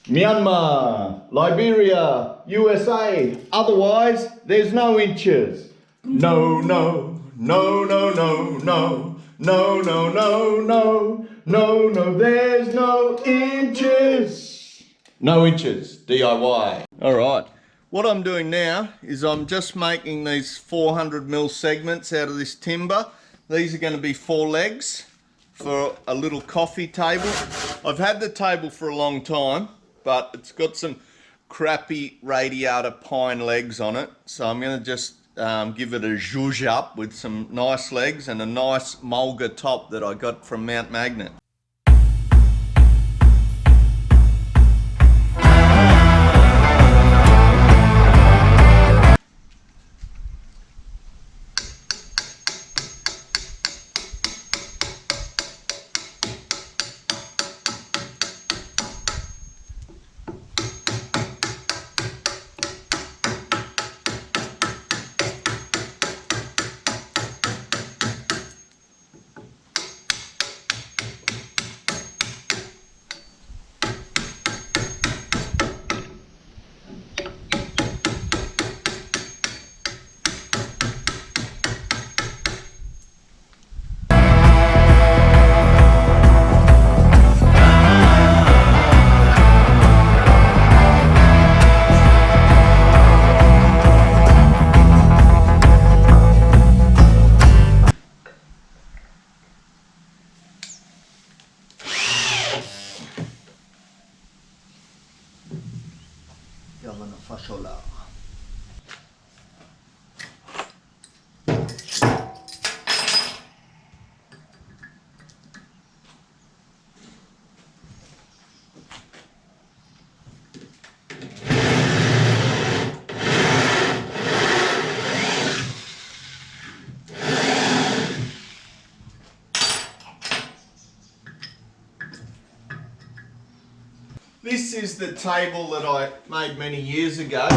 Myanmar, Liberia, USA. Otherwise, there's no inches. No, no, no, no, no, no, no, no, no, no, no, no, there's no inches. No inches, DIY. All right, what I'm doing now is I'm just making these 400mm segments out of this timber. These are going to be 4 legs for a little coffee table. I've had the table for a long time, but it's got some crappy radiator pine legs on it. So I'm going to just give it a zhuzh up with some nice legs and a nice Mulga top that I got from Mount Magnet. This is the table that I made many years ago,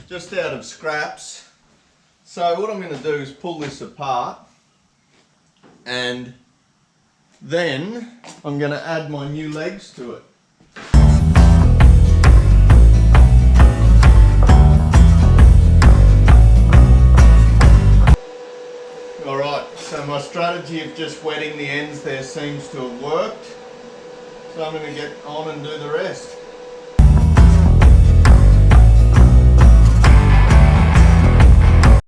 just out of scraps. So what I'm going to do is pull this apart, and then I'm going to add my new legs to it. Alright, so my strategy of just wetting the ends there seems to have worked. So I'm going to get on and do the rest.